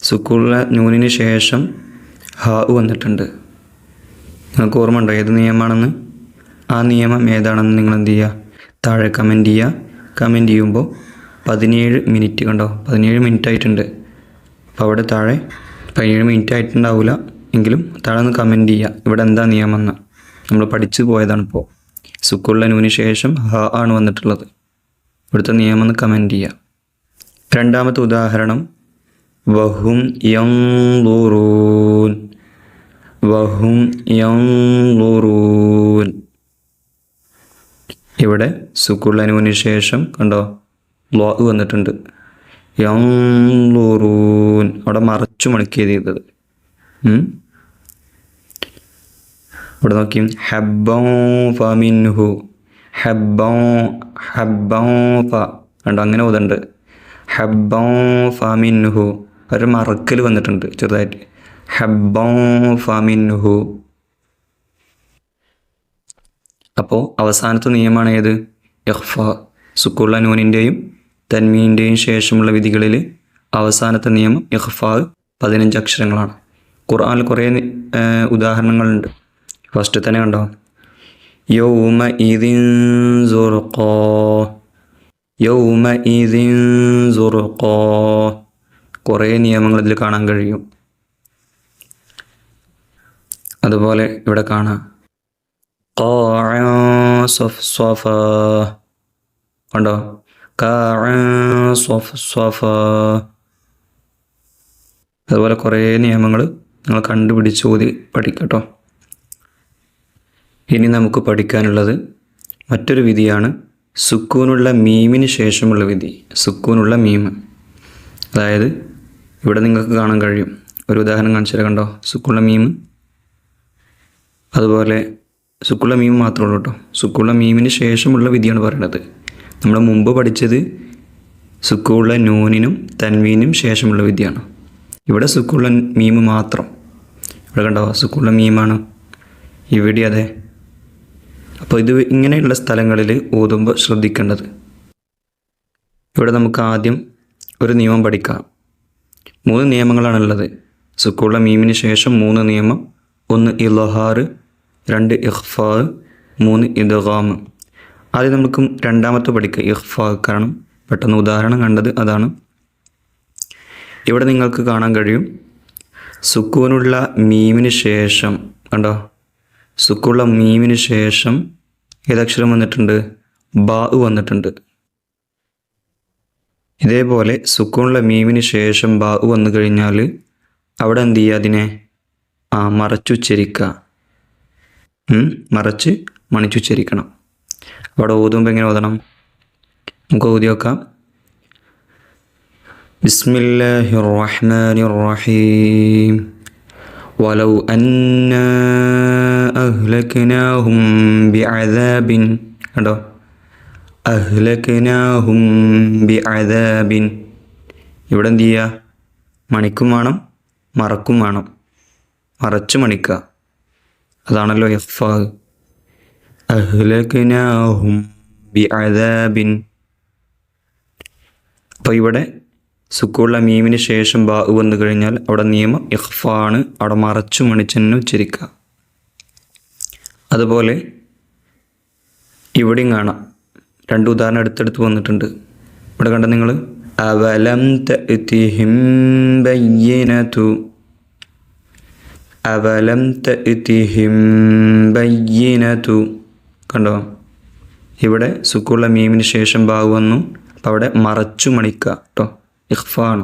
സുക്കൂനുള്ള നൂനിന് ശേഷം ഹാ വന്നിട്ടുണ്ട്. നിങ്ങൾക്ക് ഓർമ്മ ഉണ്ടോ ഏത് നിയമമാണെന്ന്? ആ നിയമം ഏതാണെന്ന് നിങ്ങൾ എന്ത് ചെയ്യുക? താഴെ കമൻറ്റ് ചെയ്യുക. കമൻറ്റ് ചെയ്യുമ്പോൾ 17 മിനിറ്റ് കണ്ടോ, 17 മിനിറ്റ് ആയിട്ടുണ്ട്. അപ്പോൾ അവിടെ താഴെ 17 മിനിറ്റ് ആയിട്ടുണ്ടാവില്ല എങ്കിലും താഴെ ഒന്ന് കമൻറ്റ് ചെയ്യുക ഇവിടെ എന്താ നിയമം എന്ന്. നമ്മൾ പഠിച്ചു പോയതാണിപ്പോൾ. സുക്കൂനുള്ള നൂന് ശേഷം ഹ ആണ് വന്നിട്ടുള്ളത്. ഇവിടുത്തെ നിയമം ഒന്ന് കമൻറ്റ് ചെയ്യുക. രണ്ടാമത്തെ ഉദാഹരണം, വഹും യൻളുറൂൻ, വഹും യൻളുറൂൻ. ഇവിടെ സുക്കൂനുള്ള നൂന് ശേഷം കണ്ടോ ലോ വന്നിട്ടുണ്ട്. യൻളുറൂൻ അവിടെ മറച്ചു മണിക്കിയത് ചെയ്തത്. ഇവിടെ നോക്കി, ഹബ്ബൻ ഫമിൻഹു, ഹബ്ബൻ ഹബ്ബൻ ഫ. കണ്ടോ, അങ്ങനെ ഓതുണ്ട്. ഹബ്ബൻ ഫമിൻഹു ഒരു മറക്കൽ വന്നിട്ടുണ്ട് ചെറുതായിട്ട്. ഹബ്ബൻ ഫമിൻഹു. അപ്പോൾ അവസാനത്തെ നിയമമാണ് ഏത്? ഇഖ്ഫാ. സുക്കൂനുള്ള നൂനിൻ്റെയും തൻവീൻ്റെയും ശേഷമുള്ള വിധികളിൽ അവസാനത്തെ നിയമം ഇഖ്ഫാ. 15 അക്ഷരങ്ങളാണ്. ഖുർആനിൽ കുറേ ഉദാഹരണങ്ങളുണ്ട്. ഫസ്റ്റ് തന്നെ കണ്ടോ, യൗമ ഇദിൻ സുർഖാ, യൗമ ഇദിൻ സുർഖാ. കുറേ നിയമങ്ങൾ ഇതിൽ കാണാൻ കഴിയും. അതുപോലെ ഇവിടെ കാണാം ഖാഅ സഫ്സഫ. കണ്ടോ, ഖാഅ സഫ്സഫ. അതുപോലെ കുറേ നിയമങ്ങൾ നിങ്ങൾ കണ്ടുപിടിച്ച് ഓതി പഠിക്കട്ടോ. ഇനി നമുക്ക് പഠിക്കാനുള്ളത് മറ്റൊരു വിധിയാണ് സുക്കൂനുള്ള മീമിന് ശേഷമുള്ള വിധി. സുക്കൂനുള്ള മീം, അതായത് ഇവിടെ നിങ്ങൾക്ക് കാണാൻ കഴിയും. ഒരു ഉദാഹരണം കാണിച്ചാൽ കണ്ടോ, സുക്കൂനുള്ള മീം. അതുപോലെ സുക്കൂള്ള മീം മാത്രമേ ഉള്ളൂ കേട്ടോ. സുക്കൂള്ള മീമിന് ശേഷമുള്ള വിധിയാണ് പറയുന്നത്. നമ്മൾ മുമ്പ് പഠിച്ചത് സുക്കൂള്ള നൂനിനും തൻവീനും ശേഷമുള്ള വിധിയാണ്. ഇവിടെ സുക്കൂള്ള മീം മാത്രം. ഇവിടെ കണ്ടോ, സുക്കൂള്ള മീമാണ്. ഇവിടെ അതെ. അപ്പോൾ ഇത് ഇങ്ങനെയുള്ള സ്ഥലങ്ങളിൽ ഓതുമ്പോൾ ശ്രദ്ധിക്കേണ്ടത്. ഇവിടെ നമുക്ക് ആദ്യം ഒരു നിയമം പഠിക്കാം. 3 നിയമങ്ങളാണുള്ളത്. സുക്കൂള്ള മീമിന് ശേഷം 3 നിയമം. 1 ഇൽഹാർ, 2 ഇഖ്ഫാ, 3 ഇദ്ഗാം. ആദ്യം നമുക്ക് രണ്ടാമത്തെ പഠിക്കുക, ഇഖ്ഫാ. കാരണം പെട്ടെന്ന് ഉദാഹരണം കണ്ടത് അതാണ്. ഇവിടെ നിങ്ങൾക്ക് കാണാൻ കഴിയും സുക്കൂനുള്ള മീമിന് ശേഷം കണ്ടോ, സുക്കൂള്ള മീമിന് ശേഷം ഏതക്ഷരം വന്നിട്ടുണ്ട്? ബാ വന്നിട്ടുണ്ട്. ഇതേപോലെ സുക്കൂനുള്ള മീമിന് ശേഷം ബാ വന്നു കഴിഞ്ഞാൽ അവിടെ എന്ത് ചെയ്യുക? അതിനെ മറച്ചുച്ചരിക്കുക. മറച്ച് മണിച്ചുച്ചരിക്കണം. അവിടെ ഓതുമ്പോൾ എങ്ങനെ ഓതണം? നമുക്ക് ഓതി നോക്കാം. ബിസ്മില്ലാഹിർ റഹ്മാനിർ റഹീം. വലൗ അന്നാ അഹ്ലക്നാഹും ബിഅദാബിൻ, കണ്ടോ, അഹ്ലക്നാഹും ബിഅദാബിൻ. ഇവിടെ എന്ത് ചെയ്യുക? മണിക്കും വേണം മറക്കും വേണം, മറച്ചു മണിക്കുക. അതാണല്ലോ ഇഖ്ഫാ. അഹ്ലക്നാഹും ബിഅദാബിൻ. അപ്പോൾ ഇവിടെ സുക്കൂനുള്ള മീമിന് ശേഷം ബാ വന്നു കഴിഞ്ഞാൽ അവിടെ നിയമം ഇഖ്ഫാ ആണ്, അവിടെ മറച്ചു മണിച്ചെന്നെ ഉച്ചരിക്കുക. അതുപോലെ ഇവിടെയും കാണാം, രണ്ട് ഉദാഹരണം അടുത്തടുത്ത് വന്നിട്ടുണ്ട്. ഇവിടെ കണ്ട നിങ്ങൾ, അവലം തഅ്തിഹിം ബയ്യിനതു, അവലം തഅ്തിഹിം ബയ്യിനതു. കണ്ടോ, ഇവിടെ സുക്കൂനുള്ള മീമിന് ശേഷം ബാ വന്നു, അപ്പോൾ അവിടെ മറച്ചു മണിക്കുക കേട്ടോ, ഇഖ്ഫാ ആണ്.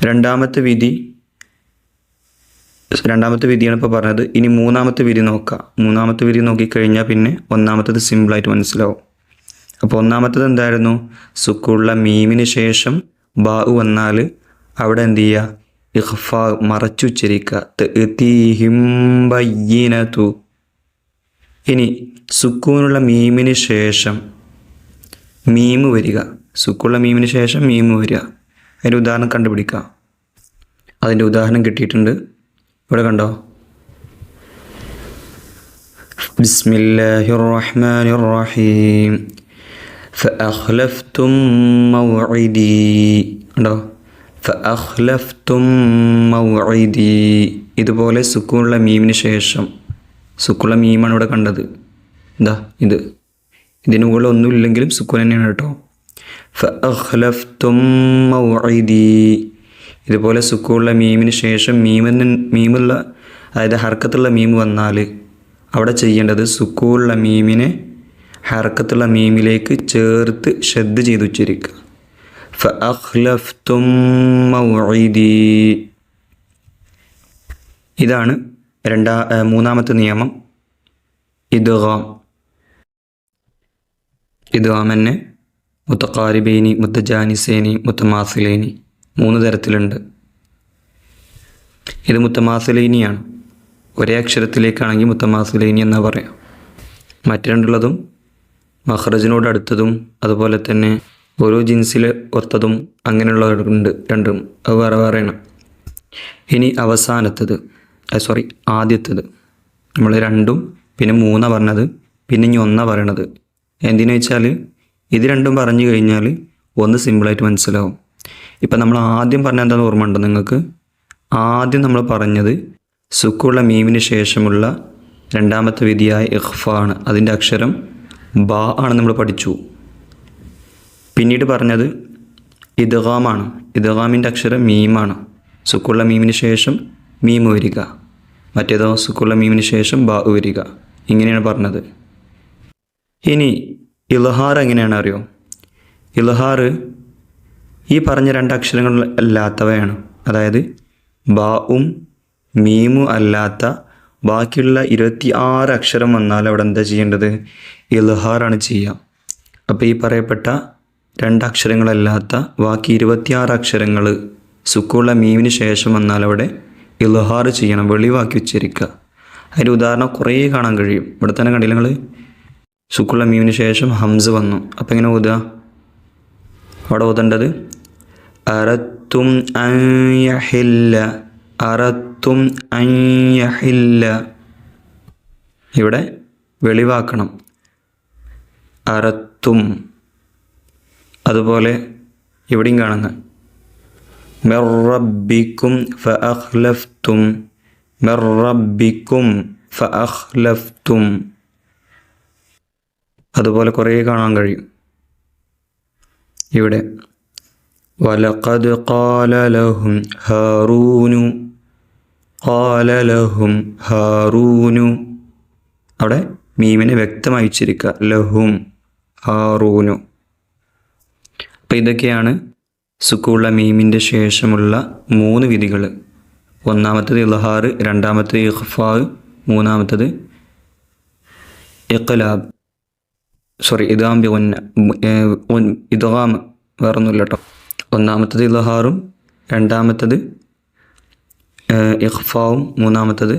രണ്ടാമത്തെ വിധിയാണ് ഇപ്പോൾ പറഞ്ഞത്. ഇനി മൂന്നാമത്തെ വിധി നോക്കാം. മൂന്നാമത്തെ വിധി നോക്കിക്കഴിഞ്ഞാൽ പിന്നെ ഒന്നാമത്തത് സിമ്പിളായിട്ട് മനസ്സിലാവും. അപ്പോൾ ഒന്നാമത്തത് എന്തായിരുന്നു? സുക്കൂനുള്ള മീമിന് ശേഷം ബാ വന്നാൽ അവിടെ എന്ത് ചെയ്യുക? ഇഖ്ഫാ, മറച്ചുച്ചരിക്കുക. തഅ്തീഹിം ബയ്യിനതു. ഇനി സുക്കൂനുള്ള മീമിന് ശേഷം മീമ് വരിക, സുക്കൂനുള്ള മീമിന് ശേഷം മീമ് വരിക. അതിൻ്റെ ഉദാഹരണം കണ്ടുപിടിക്കുക. അതിൻ്റെ ഉദാഹരണം കിട്ടിയിട്ടുണ്ട്, ഇവിടെ കണ്ടോ. ബിസ്മില്ലാഹിർ റഹ്മാനിർ റഹീം ഫഅഖ്ലഫ്തും മൗഇദി. കണ്ടോ, ഫഅഖ്ലഫ്തും മൗഇദി. ഇതുപോലെ സുക്കൂനുള്ള മീമിന് ശേഷം, സുക്കൂനുള്ള മീമാണ് ഇവിടെ കണ്ടത്. എന്താ ഇതിന് മുകളിൽ ഒന്നുമില്ലെങ്കിലും സുക്കൂൻ തന്നെയാണ് കേട്ടോ. ഫഅഖ്ലഫ്തും മൗഇദി. ഇതുപോലെ സുക്കൂനുള്ള മീമിന് ശേഷം മീമുള്ള, അതായത് ഹർക്കത്തുള്ള മീം വന്നാൽ അവിടെ ചെയ്യേണ്ടത് സുക്കൂനുള്ള മീമിനെ ഹർക്കത്തുള്ള മീമിലേക്ക് ചേർത്ത് ഷദ് ചെയ്ത് ഉച്ചരിക്കുക. ഫഅഖ്ലഫ്തും മൗഇദി. ഇതാണ് മൂന്നാമത്തെ നിയമം. ഇദ്ഗാം തന്നെ മുത്തഖാരിബൈനി, മുത്തജാനിസൈനി, മുത്തമാസിലൈനി, 3 തരത്തിലുണ്ട്. ഇത് മുത്തമാസിലൈനിയാണ്. ഒരേ അക്ഷരത്തിലേക്കാണെങ്കിൽ മുത്തമാസിലൈനി എന്നാ പറയാം. മറ്റു രണ്ടുള്ളതും മഖ്റജിനോട് അടുത്തതും അതുപോലെ തന്നെ ഓരോ ജിൻസിൽ ഒത്തതും അങ്ങനെയുള്ളവരുണ്ട്, രണ്ടും. അത് വേറെ വേറെയാണ്. ഇനി ആദ്യത്തത് നമ്മൾ 2ഉം പിന്നെ 3 പറഞ്ഞത്, പിന്നെ ഇനി 1 പറയണത്. എന്തിനു വെച്ചാൽ ഇത് രണ്ടും പറഞ്ഞു കഴിഞ്ഞാൽ ഒന്ന് സിമ്പിളായിട്ട് മനസ്സിലാവും. ഇപ്പം നമ്മൾ ആദ്യം പറഞ്ഞ എന്താണെന്ന് ഓർമ്മ ഉണ്ടോ നിങ്ങൾക്ക്? ആദ്യം നമ്മൾ പറഞ്ഞത് സുക്കൂനുള്ള മീമിന് ശേഷമുള്ള രണ്ടാമത്തെ വിധിയായ ഇഖ്ഫാ ആണ്. അതിൻ്റെ അക്ഷരം ബാ ആണ് നമ്മൾ പഠിച്ചു. പിന്നീട് പറഞ്ഞത് ഇദ്ഗാമാണ്. ഇദ്ഗാമിൻ്റെ അക്ഷരം മീമാണ്. സുക്കൂനുള്ള മീമിന് ശേഷം മീമ് വരിക, മറ്റേതോ സുക്കൂനുള്ള മീമിന് ശേഷം ബാ വരിക. ഇങ്ങനെയാണ് പറഞ്ഞത്. ഇനി ഇൽഹാർ എങ്ങനെയാണ് അറിയോ? ഇൽഹാർ ഈ പറഞ്ഞ 2 അക്ഷരങ്ങൾ അല്ലാത്തവയാണ്. അതായത് ബാവും മീമും അല്ലാത്ത ബാക്കിയുള്ള 26 അക്ഷരം വന്നാൽ അവിടെ എന്താ ചെയ്യേണ്ടത്? ഇൽഹാറാണ് ചെയ്യുക. അപ്പോൾ ഈ പറയപ്പെട്ട 2 അക്ഷരങ്ങളല്ലാത്ത ബാക്കി 26 അക്ഷരങ്ങൾ സുക്കൂനുള്ള മീമിന് ശേഷം വന്നാൽ അവിടെ ഇൽഹാർ ചെയ്യണം, വെളിവാക്കി ഉച്ചരിക്കുക. അതിൻ്റെ ഉദാഹരണം കുറേ കാണാൻ കഴിയും. ഇവിടെ തന്നെ കണ്ടില്ല നിങ്ങൾ? സുക്കൂനുള്ള മീമിന് ശേഷം ഹംസ് വന്നു. അപ്പം എങ്ങനെ ഓതുക? അവിടെ ഓതേണ്ടത് അറത്തും അൻ യഹില്ല, അറത്തും അൻ യഹില്ല. ഇവിടെ വെളിവാക്കണം, അറത്തും. അതുപോലെ ഇവിടെയും കാണുന്ന മിർ റബ്ബിക്കും ഫഅഖ്ലഫ്തും, മിർ റബ്ബിക്കും ഫഅഖ്ലഫ്തും. അതുപോലെ കുറേ കാണാൻ കഴിയും. ഇവിടെ വലഖദ് ഖാല ലഹും ഹാറൂനു, ഖാല ലഹും ഹാറൂനു. അവിടെ മീമിനെ വ്യക്തമായി ഉച്ചരിക്കുക, ലഹും ഹാറൂനു. അപ്പോൾ ഇതൊക്കെയാണ് സുക്കൂനുള്ള മീമിൻ്റെ ശേഷമുള്ള 3 വിധികൾ. ഒന്നാമത്തത് ഇൽഹാർ, രണ്ടാമത്തത് ഇഖ്ഫാ, മൂന്നാമത്തത് ഇഖ്ലാബ്. ഇദ്ഗാം ബിഗുന്ന, ഇദ്ഗാം വേറൊന്നുമില്ല കേട്ടോ. ഒന്നാമത്തത് ഇൽഹാറും രണ്ടാമത്തത് ഇഖ്ഫാവും മൂന്നാമത്തത്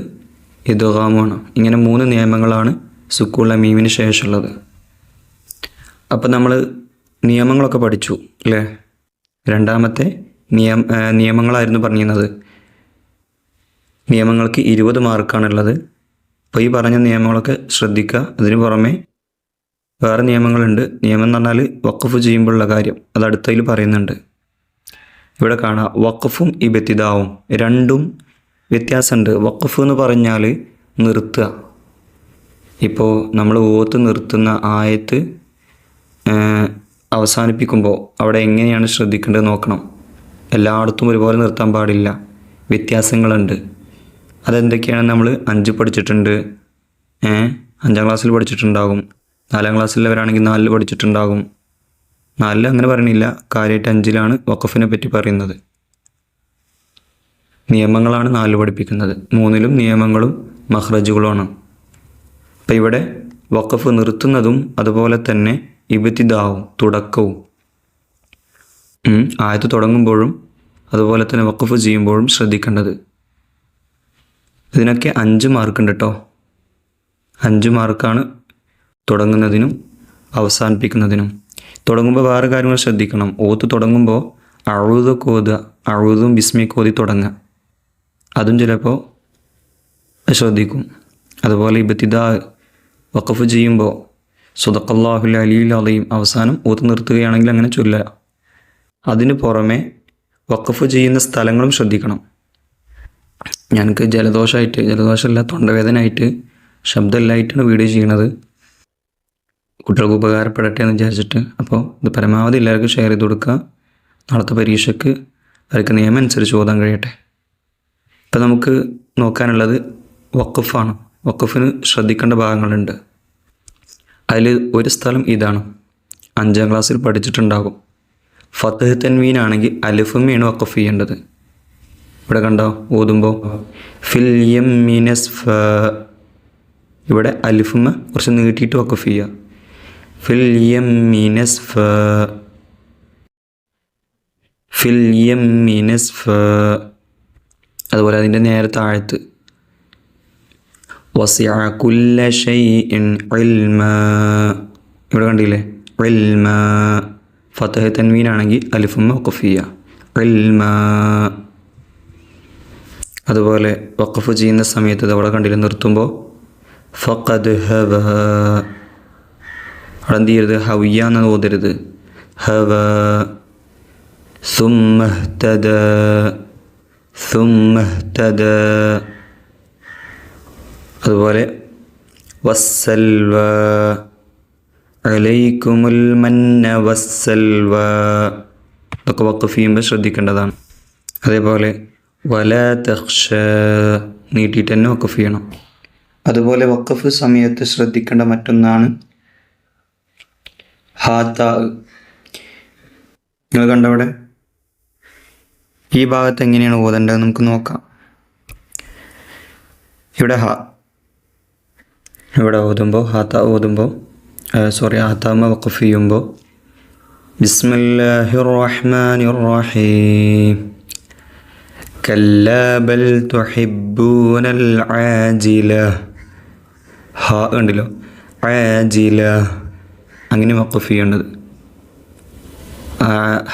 ഇദ്ഗാമുമാണ്. ഇങ്ങനെ 3 നിയമങ്ങളാണ് സുക്കൂനുള്ള മീമിന് ശേഷമുള്ളത്. അപ്പം നമ്മൾ നിയമങ്ങളൊക്കെ പഠിച്ചു അല്ലേ? രണ്ടാമത്തെ നിയമങ്ങളായിരുന്നു പറഞ്ഞിരുന്നത്. നിയമങ്ങൾക്ക് 20 മാർക്കാണുള്ളത്. അപ്പോൾ ഈ പറഞ്ഞ നിയമങ്ങളൊക്കെ ശ്രദ്ധിക്കുക. അതിന് പുറമെ വേറെ നിയമങ്ങളുണ്ട്. നിയമം എന്ന് പറഞ്ഞാൽ വഖഫ് ചെയ്യുമ്പോഴുള്ള കാര്യം, അത് അടുത്തതിൽ പറയുന്നുണ്ട്. ഇവിടെ കാണാം വഖഫും ഇബ്തിദാവും രണ്ടും വ്യത്യാസമുണ്ട്. വഖഫ് എന്ന് പറഞ്ഞാൽ നിർത്തുക. ഇപ്പോൾ നമ്മൾ ഓത്ത് നിർത്തുന്ന ആയത്ത് അവസാനിപ്പിക്കുമ്പോൾ അവിടെ എങ്ങനെയാണ് ശ്രദ്ധിക്കേണ്ടത് നോക്കണം. എല്ലായിടത്തും ഒരുപോലെ നിർത്താൻ പാടില്ല, വ്യത്യാസങ്ങളുണ്ട്. അതെന്തൊക്കെയാണ് നമ്മൾ 5 പഠിച്ചിട്ടുണ്ട്, 5ാം ക്ലാസ്സിൽ പഠിച്ചിട്ടുണ്ടാകും. 4ാം ക്ലാസ്സിലുള്ളവരാണെങ്കിൽ 4 പഠിച്ചിട്ടുണ്ടാകും. 4 അങ്ങനെ പറയണില്ല, കാര്യമായിട്ട് 5ലാണ് വഖഫിനെ പറ്റി പറയുന്നത്. നിയമങ്ങളാണ് 4 പഠിപ്പിക്കുന്നത്. 3ലും നിയമങ്ങളും മഖ്റജുകളുമാണ്. അപ്പം ഇവിടെ വഖഫ് നിർത്തുന്നതും അതുപോലെ തന്നെ ഇബ്തിദാവും തുടക്കവും, ആയത്ത് തുടങ്ങുമ്പോഴും അതുപോലെ തന്നെ വഖഫ് ചെയ്യുമ്പോഴും ശ്രദ്ധിക്കേണ്ടത്. ഇതിനൊക്കെ 5 മാർക്കുണ്ട് കേട്ടോ. 5 മാർക്കാണ് തുടങ്ങുന്നതിനും അവസാനിപ്പിക്കുന്നതിനും. തുടങ്ങുമ്പോൾ വേറെ കാര്യങ്ങൾ ശ്രദ്ധിക്കണം. ഓത്ത് തുടങ്ങുമ്പോൾ അഊദൊക്കെ ഓതുക, അഊദും ബിസ്മിയൊക്കെ ഓതി തുടങ്ങുക. അതും ചിലപ്പോൾ ശ്രദ്ധിക്കും. അതുപോലെ ഇബ്തിദാ വഖഫ് ചെയ്യുമ്പോൾ സദഖല്ലാഹുൽ അലിയുൽ അലീം അവസാനം ഓത്ത് നിർത്തുകയാണെങ്കിൽ അങ്ങനെ ചൊല്ലുക. അതിന് പുറമെ വഖഫ് ചെയ്യുന്ന സ്ഥലങ്ങളും ശ്രദ്ധിക്കണം. ഞങ്ങൾക്ക് ജലദോഷമല്ല തൊണ്ടവേദനയായിട്ട് ശബ്ദമില്ലായിട്ടാണ് വീഡിയോ ചെയ്യണത്. കുട്ടികൾക്ക് ഉപകാരപ്പെടട്ടെ എന്ന് വിചാരിച്ചിട്ട്. അപ്പോൾ ഇത് പരമാവധി എല്ലാവർക്കും ഷെയർ ചെയ്ത് കൊടുക്കുക. നാളത്തെ പരീക്ഷയ്ക്ക് അവർക്ക് നിയമം അനുസരിച്ച് ഓതാൻ കഴിയട്ടെ. ഇപ്പം നമുക്ക് നോക്കാനുള്ളത് വഖഫാണ്. വഖഫിന് ശ്രദ്ധിക്കേണ്ട ഭാഗങ്ങളുണ്ട്. അതിൽ ഒരു സ്ഥലം ഇതാണ്, 5ാം ക്ലാസ്സിൽ പഠിച്ചിട്ടുണ്ടാകും. ഫത്ഹ് തൻവീനാണെങ്കിൽ അലിഫുമ്മയാണ് വഖഫ് ചെയ്യേണ്ടത്. ഇവിടെ കണ്ടോ ഓതുമ്പോൾ ഫിൽ യമ്മിനസ് ഫ, ഇവിടെ അലിഫുമ്മ കുറച്ച് നീട്ടിയിട്ട് വഖഫ് ചെയ്യുക. ഫിൽ യമ്മിനസ് ഫ, ഫിൽ യമ്മിനസ് ഫ. അതുപോലെ അതിൻ്റെ നേരെ താഴത്ത് വസിഅ കുല്ല ഷൈഇൻ ഇൽമാ, ഇവിടെ കണ്ടില്ലേ ഇൽമാ. ഫത്ഹ് തൻവീനാണെങ്കിൽ അലിഫുമ്മ വഖഫ് ചെയ്യുക ഇൽമാ. അതുപോലെ വഖഫ് ചെയ്യുന്ന സമയത്ത് അവിടെ കണ്ടില്ല നിർത്തുമ്പോൾ ഫഖദ് ഹവ, അവിടെ എന്ത് ചെയ്യരുത്, ഹവിയ എന്ന് ഓതരുത്, ഹവ. സുമ്മ ഇഹ്തദ, സുമ്മ ഇഹ്തദ. അതുപോലെ വസ്സൽവ അലൈക്കുമുൽ മന്ന വസ്സൽവ, ഇതൊക്കെ വഖഫ് ചെയ്യുമ്പോൾ ശ്രദ്ധിക്കേണ്ടതാണ്. അതേപോലെ വല തഖ്ഷ നീട്ടിയിട്ട് തന്നെ വഖഫ് ചെയ്യണം. അതുപോലെ വഖഫ് സമയത്ത് ശ്രദ്ധിക്കേണ്ട മറ്റൊന്നാണ് ഹാത്ത. നിങ്ങൾ കണ്ടവിടെ ഈ ഭാഗത്ത് എങ്ങനെയാണ് ഓതേണ്ടത് നമുക്ക് നോക്കാം. ഇവിടെ ഓതുമ്പോൾ ഹാത്ത ഓതുമ്പോൾ ഹാത്താമ വഖഫ് ചെയ്യുമ്പോൾ ബിസ്മില്ലാഹിർ റഹ്മാനിർ റഹീം കല്ലാ ബൽ തുഹിബ്ബൂനൽ ആജില, ഹാ ഉണ്ടല്ലോ ആജില, അങ്ങനെ വഖഫ് ചെയ്യേണ്ടത്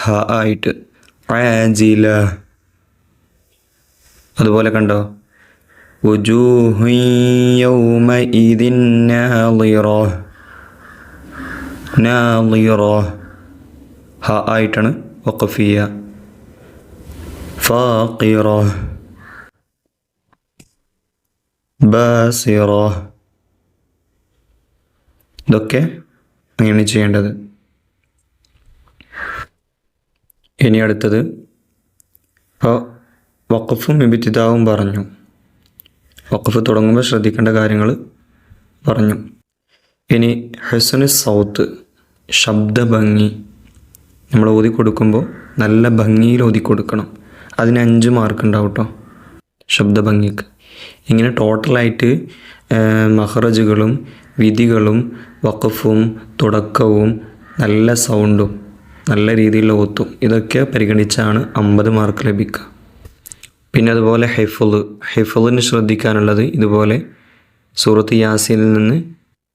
ഹാ ആയിട്ട് ആജില. അതുപോലെ കണ്ടോ വുജൂഹു യൗമഇദിൻ നാളിറ, നാളിറ ഹാ ആയിട്ടാണ് വഖഫ് ചെയ്യുക. ഫാഖിറ, ബാസിറ, ഇതൊക്കെ അങ്ങനെയാണ് ചെയ്യേണ്ടത്. ഇനി അടുത്തത് ഇപ്പോൾ വഖഫും ഇബ്തിദാവും പറഞ്ഞു. വഖഫ് തുടങ്ങുമ്പോൾ ശ്രദ്ധിക്കേണ്ട കാര്യങ്ങൾ പറഞ്ഞു. ഇനി ഹസ്നു സൗത്ത്, ശബ്ദഭംഗി. നമ്മൾ ഓതി കൊടുക്കുമ്പോൾ നല്ല ഭംഗിയിൽ ഓതി കൊടുക്കണം. അതിന് 5 മാർക്ക് ഉണ്ടാവും കേട്ടോ ശബ്ദഭംഗിക്ക്. ഇങ്ങനെ ടോട്ടലായിട്ട് മഖ്റജുകളും വിധികളും വഖഫും തുടക്കവും നല്ല സൗണ്ടും നല്ല രീതിയിലുള്ള ഓത്തും ഇതൊക്കെ പരിഗണിച്ചാണ് 50 മാർക്ക് ലഭിക്കുക. പിന്നെ അതുപോലെ ഹിഫ്ളിന് ശ്രദ്ധിക്കാനുള്ളത് ഇതുപോലെ സൂറത്ത് യാസീനിൽ നിന്ന്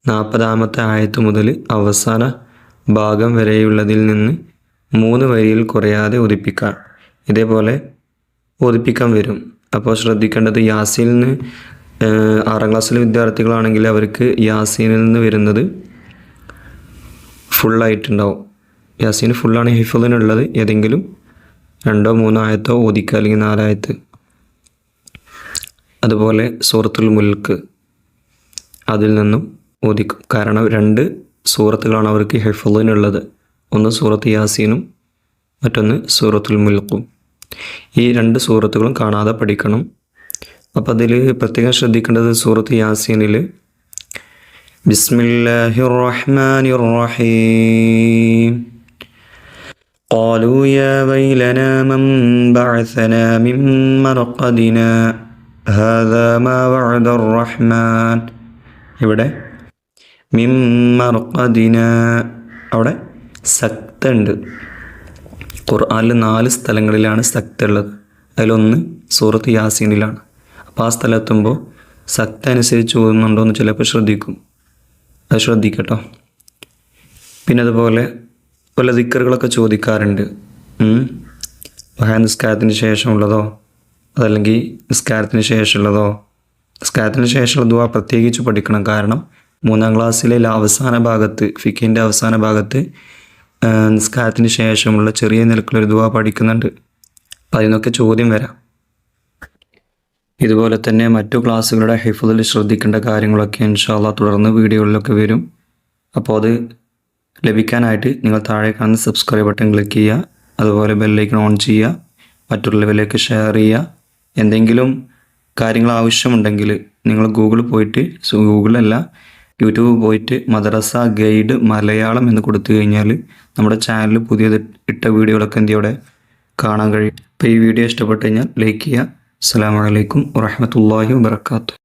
40-ാമത്തെ ആയത്ത് മുതൽ അവസാന ഭാഗം വരെയുള്ളതിൽ നിന്ന് 3 വരിയിൽ കുറയാതെ ഓതിപ്പിക്കാം. ഇതേപോലെ ഓതിപ്പിക്കാൻ വരും. അപ്പോൾ ശ്രദ്ധിക്കേണ്ടത് യാസീനിൽ നിന്ന് 6ാം ക്ലാസ്സിലെ വിദ്യാർത്ഥികളാണെങ്കിൽ അവർക്ക് യാസീനിൽ നിന്ന് വരുന്നത് ഫുള്ളായിട്ടുണ്ടാവും. യാസീൻ ഫുള്ളാണ് ഹിഫ്ളിനുള്ളത്. ഏതെങ്കിലും 2-3 ആയത്തോ ഓദിക്കുക, അല്ലെങ്കിൽ 4 ആയത്ത്. അതുപോലെ സൂറത്തുൽ മുൽക്ക് അതിൽ നിന്നും ഓദിക്കും. കാരണം 2 സൂറത്തുകളാണ് അവർക്ക് ഹിഫ്ളിനുള്ളത്. ഒന്ന് സൂറത്ത് യാസീനും മറ്റൊന്ന് സൂറത്തുൽ മുൽക്കും. ഈ 2 സൂറത്തുകളും കാണാതെ പഠിക്കണം. അപ്പോൾ അതിൽ പ്രത്യേകം ശ്രദ്ധിക്കേണ്ടത് സൂറത്ത് യാസീനിൽ ബിസ്മില്ലാഹിർ റഹ്മാനിർ റഹീം ഖാലൂ യാ വൈലനാ മൻ ബഅസനാ മിൻ മർഖദിനാ ഹാദാ മാ വഅദർ റഹ്മാൻ. ഇവിടെ മിൻ മർഖദിനാ അവിടെ സക്ത ഉണ്ട്. ഖുർആനിൽ 4 സ്ഥലങ്ങളിലാണ് സക്ത ഉള്ളത്. അതിലൊന്ന് സൂറത്ത് യാസീനിലാണ്. അപ്പോൾ ആ സ്ഥലമെത്തുമ്പോൾ സക്ത അനുസരിച്ച് ഓതുന്നുണ്ടോ എന്ന് ചിലപ്പോൾ ശ്രദ്ധിക്കും. അത് ശ്രദ്ധിക്കട്ടോ. പിന്നെ അതുപോലെ പല ദിക്കറുകളൊക്കെ ചോദിക്കാറുണ്ട്. നിസ്കാരത്തിന് ശേഷമുള്ളതോ അതല്ലെങ്കിൽ നിസ്കാരത്തിന് ശേഷമുള്ളതോ. നിസ്കാരത്തിന് ശേഷമുള്ള ദുആ പ്രത്യേകിച്ച് പഠിക്കണം. കാരണം 3ാം ക്ലാസ്സിലെ അവസാന ഭാഗത്ത്, ഫിഖിൻ്റെ അവസാന ഭാഗത്ത് നിസ്കാരത്തിന് ശേഷമുള്ള ചെറിയ നിലക്കുള്ളൊരു ദുആ പഠിക്കുന്നുണ്ട്. അപ്പം അതിനൊക്കെ ചോദ്യം വരാം. ഇതുപോലെ തന്നെ മറ്റു ക്ലാസ്സുകളുടെ ഹിഫ്ളിൽ ശ്രദ്ധിക്കേണ്ട കാര്യങ്ങളൊക്കെ ഇൻഷാ അല്ലാഹ് തുടർന്ന് വീഡിയോകളിലൊക്കെ വരും. അപ്പോൾ അത് ലഭിക്കാനായിട്ട് നിങ്ങൾ താഴെ കാണുന്ന സബ്സ്ക്രൈബ് ബട്ടൺ ക്ലിക്ക് ചെയ്യുക. അതുപോലെ ബെല്ലൈക്കൺ ഓൺ ചെയ്യുക. മറ്റുള്ളവരിലേക്ക് ഷെയർ ചെയ്യുക. എന്തെങ്കിലും കാര്യങ്ങൾ ആവശ്യമുണ്ടെങ്കിൽ നിങ്ങൾ ഗൂഗിളല്ല യൂട്യൂബ് പോയിട്ട് മദ്രസ ഗൈഡ് മലയാളം എന്ന് കൊടുത്തു കഴിഞ്ഞാൽ നമ്മുടെ ചാനലിൽ പുതിയത് ഇട്ട വീഡിയോകളൊക്കെ എന്തിയോടെ കാണാൻ കഴിയും. അപ്പോൾ ഈ വീഡിയോ ഇഷ്ടപ്പെട്ട് കഴിഞ്ഞാൽ ലൈക്ക് ചെയ്യുക. അസ്സലാമു അലൈക്കും വറഹ്മത്തുള്ളാഹി വബറകാതുഹു.